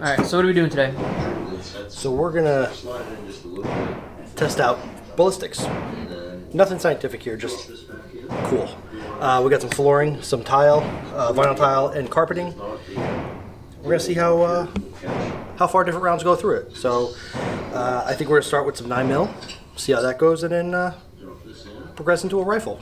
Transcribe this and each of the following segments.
Alright, so what are we doing today? So we're gonna test out ballistics. Nothing scientific here, just cool. We got some flooring, some tile, vinyl tile, and carpeting. We're gonna see how far different rounds go through it. So I think we're gonna start with some 9mm, see how that goes, and then progress into a rifle.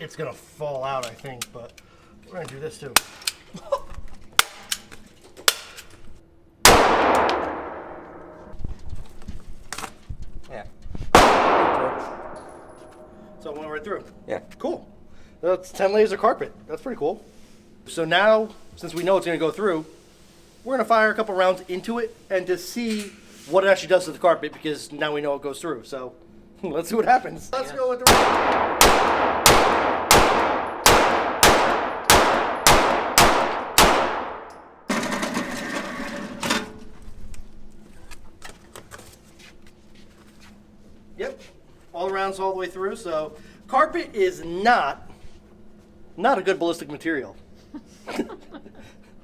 It's gonna fall out, I think, but we're gonna do this too. Yeah. So it went right through. Yeah. Cool. That's 10 layers of carpet. That's pretty cool. So now, since we know it's gonna go through, we're gonna fire a couple rounds into it and to see what it actually does to the carpet, because now we know it goes through. So let's see what happens. Let's go with the Yep, all around, all the way through. So carpet is not a good ballistic material.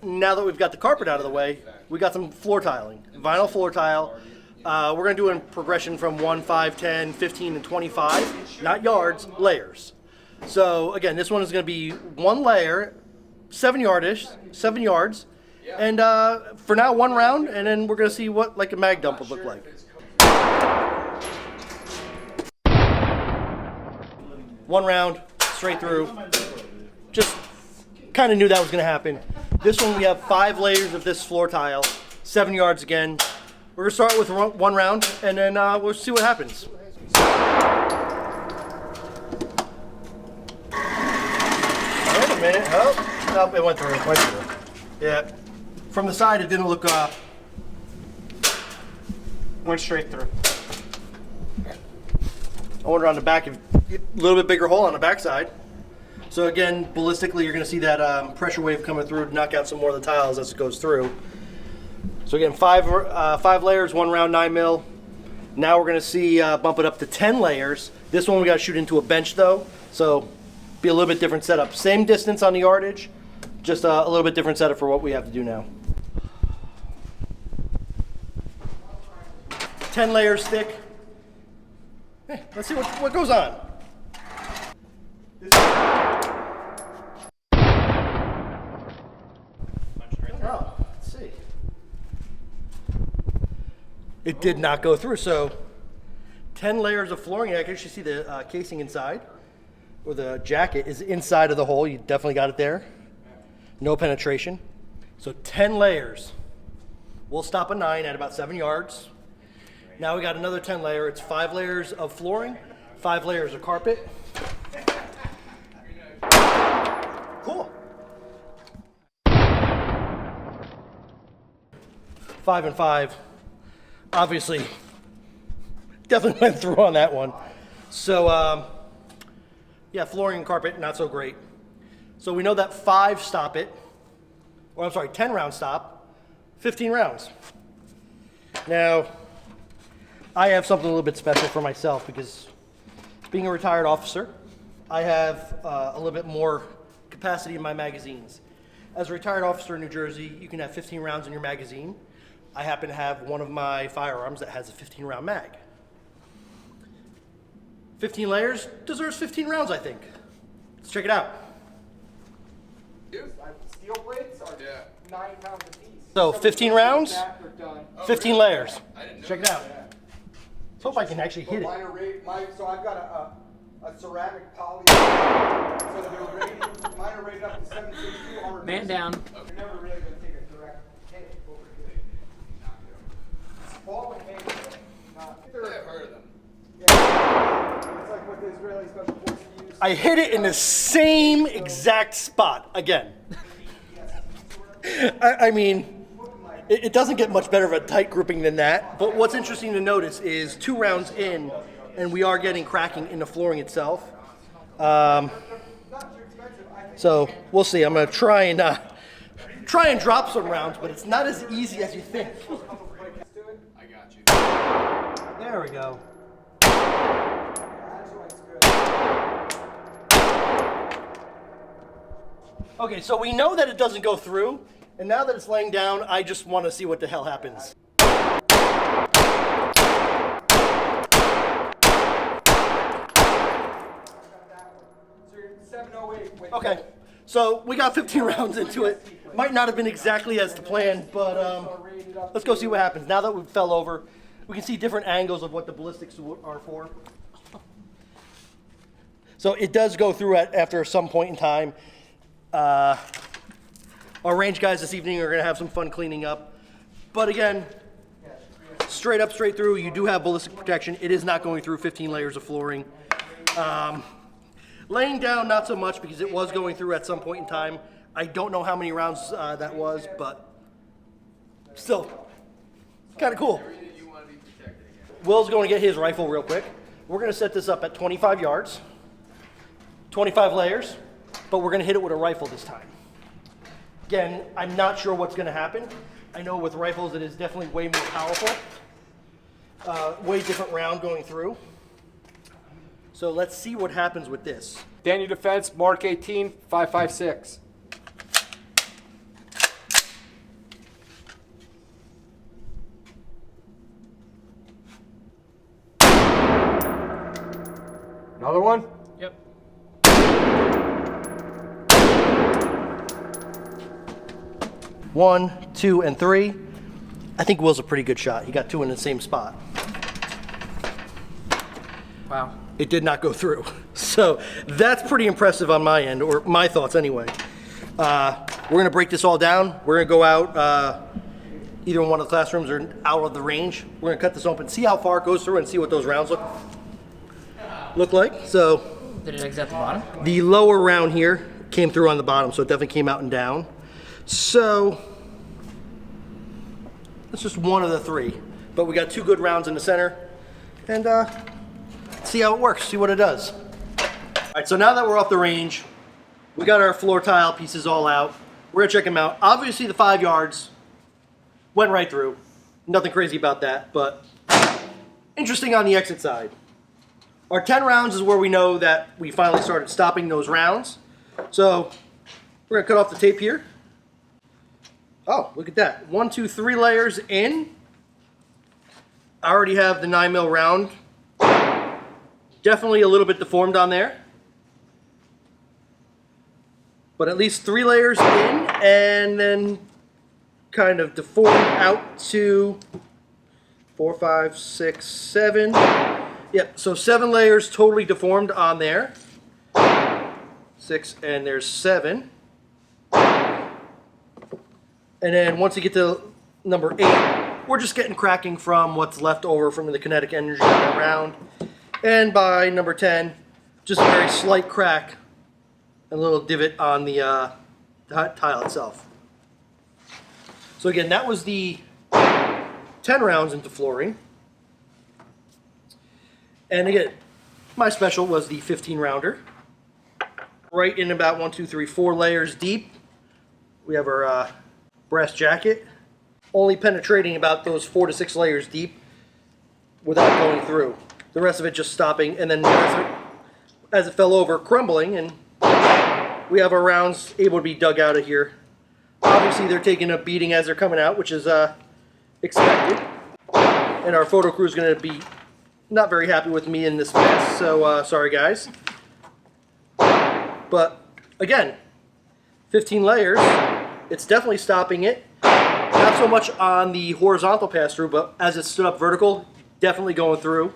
Now that we've got the carpet out of the way, we got some floor tiling, vinyl floor tile. We're gonna do in progression from 1, 5, 10, 15, and 25, not yards, layers. So again, this one is gonna be one layer, 7 yards, and for now, one round, and then we're gonna see what like a mag dump would look like. One round, straight through. Just kind of knew that was going to happen. This one we have 5 layers of this floor tile, 7 yards again. We're going to start with one round, and then we'll see what happens. Wait a minute. Oh, nope, it went through. Yeah. From the side, it didn't look, went straight through. I wonder on the back, a little bit bigger hole on the back side. So again, ballistically, you're gonna see that pressure wave coming through to knock out some more of the tiles as it goes through. So again, 5 layers, 1 round, 9mm. Now we're gonna see bump it up to 10 layers. This one we gotta shoot into a bench though, so be a little bit different setup. Same distance on the yardage, just a little bit different setup for what we have to do now. 10 layers thick. Hey, let's see what goes on. Oh, let's see. It did not go through, so 10 layers of flooring. I can actually see the casing inside, or the jacket is inside of the hole. You definitely got it there. No penetration. So 10 layers. We'll stop a 9 at about 7 yards. Now we got another 10 layer. It's 5 layers of flooring, 5 layers of carpet. Cool. 5 and 5. Obviously, definitely went through on that one. So, yeah, flooring and carpet, not so great. So we know that 5 stop it, or I'm sorry, 10 round stop, 15 rounds. Now, I have something a little bit special for myself because being a retired officer, I have a little bit more capacity in my magazines. As a retired officer in New Jersey, you can have 15 rounds in your magazine. I happen to have one of my firearms that has a 15 round mag. 15 layers deserves 15 rounds, I think. Let's check it out. Steel plates are 9 pounds a piece. So 15 rounds, 15 layers. Check it out. Let's hope I can actually hit it. So I've got a ceramic poly. So they're rated, mine are rated up to 762. Man down. You're never really going to take a direct hit over here. It's ball and hand, not. I've heard of them. Yeah. It's like what the Israeli special forces use. I hit it in the same exact spot again. I mean, it doesn't get much better of a tight grouping than that, but what's interesting to notice is 2 rounds in, and we are getting cracking in the flooring itself. So we'll see. I'm going to try and drop some rounds, but it's not as easy as you think. I got you. There we go. That joint's good. Okay, so we know that it doesn't go through, and now that it's laying down, I just want to see what the hell happens. So you're 708 with Okay, so we got 15 rounds into it. Might not have been exactly as the plan, but let's go see what happens. Now that we fell over, we can see different angles of what the ballistics are for. So it does go through after some point in time. Our range guys this evening are going to have some fun cleaning up. But again, straight up, straight through, you do have ballistic protection. It is not going through 15 layers of flooring. Laying down, not so much, because it was going through at some point in time. I don't know how many rounds that was, but still, kind of cool. Will's going to get his rifle real quick. We're going to set this up at 25 yards, 25 layers, but we're going to hit it with a rifle this time. Again, I'm not sure what's going to happen. I know with rifles it is definitely way more powerful, way different round going through. So let's see what happens with this. Daniel Defense, Mark 18, 556. Another one? Yep. One, two, and three. I think Will's a pretty good shot. He got two in the same spot. Wow. It did not go through. So that's pretty impressive on my end, or my thoughts anyway. We're gonna break this all down. We're gonna go out either in one of the classrooms or out of the range. We're gonna cut this open, see how far it goes through and see what those rounds look like. So Did it exit the bottom? the lower round here came through on the bottom, so it definitely came out and down. So that's just one of the three. But we got two good rounds in the center, and see how it works, see what it does. All right, so now that we're off the range, we got our floor tile pieces all out. We're gonna check them out. Obviously the 5 yards went right through. Nothing crazy about that, but interesting on the exit side. Our 10 rounds is where we know that we finally started stopping those rounds. So we're gonna cut off the tape here. Oh, look at that. 1, 2, 3 layers in. I already have the 9mm round. Definitely a little bit deformed on there. But at least 3 layers in, and then kind of deformed out to 4, 5, 6, 7. Yep, so 7 layers totally deformed on there. 6, and there's 7. And then once you get to number 8, we're just getting cracking from what's left over from the kinetic energy of the round. And by number 10, just a very slight crack, a little divot on the tile itself. So again, that was the 10 rounds into flooring. And again, my special was the 15 rounder. Right in about 1, 2, 3, 4 layers deep. We have our brass jacket, only penetrating about those 4 to 6 layers deep without going through. The rest of it just stopping, and then as it fell over, crumbling, and we have our rounds able to be dug out of here. Obviously, they're taking a beating as they're coming out, which is expected. And our photo crew is going to be not very happy with me in this mess, so sorry guys. But again, 15 layers, it's definitely stopping it. Not so much on the horizontal pass-through, but as it stood up vertical, definitely going through.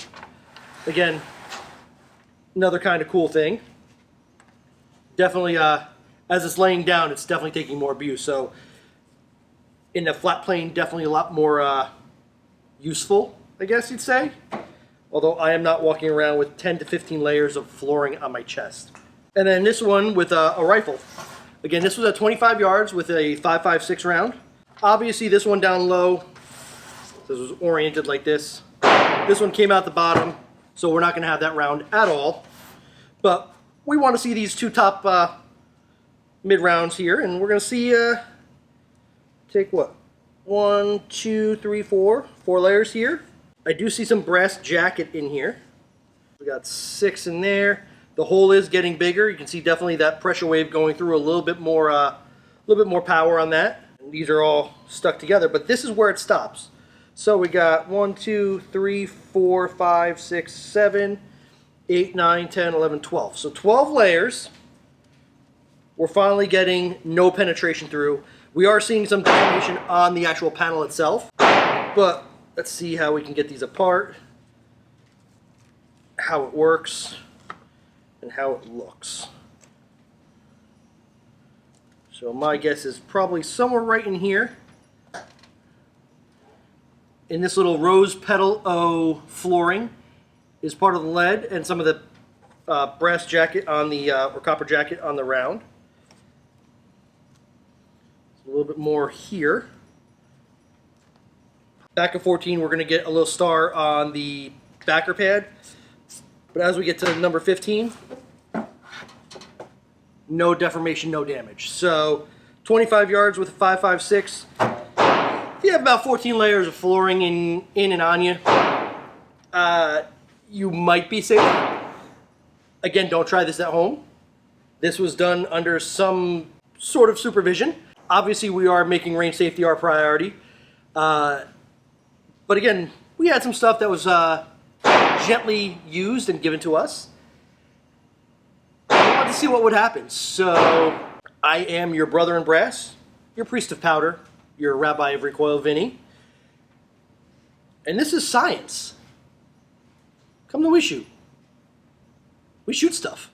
Again, another kind of cool thing. Definitely, as it's laying down, it's definitely taking more abuse. So in the flat plane, definitely a lot more useful, I guess you'd say. Although I am not walking around with 10 to 15 layers of flooring on my chest. And then this one with a rifle. Again, this was at 25 yards with a 5.56 round. Obviously, this one down low, this was oriented like this. This one came out the bottom, so we're not going to have that round at all. But we want to see these two top mid rounds here, and we're going to see, take what? 1, 2, 3, 4 layers here. I do see some brass jacket in here. We got 6 in there. The hole is getting bigger. You can see definitely that pressure wave going through, a little bit more power on that. And these are all stuck together, but this is where it stops. So we got 1, 2, 3, 4, 5, 6, 7, 8, 9, 10, 11, 12. So 12 layers. We're finally getting no penetration through. We are seeing some deformation on the actual panel itself, but let's see how we can get these apart, how it works, and how it looks. So my guess is probably somewhere right in here, in this little rose petal O flooring, is part of the lead and some of the brass jacket on the, or copper jacket on the round. A little bit more here. Back of 14, we're going to get a little star on the backer pad. But as we get to number 15, no deformation, no damage. So 25 yards with a 5.56. If you have about 14 layers of flooring in and on you, you might be safe. Again, don't try this at home. This was done under some sort of supervision. Obviously, we are making range safety our priority. But again, we had some stuff that was gently used and given to us. I wanted to see what would happen. So I am your brother in brass, your priest of powder, your rabbi of recoil, Vinny. And this is science. Come to WESHOOT. We shoot stuff.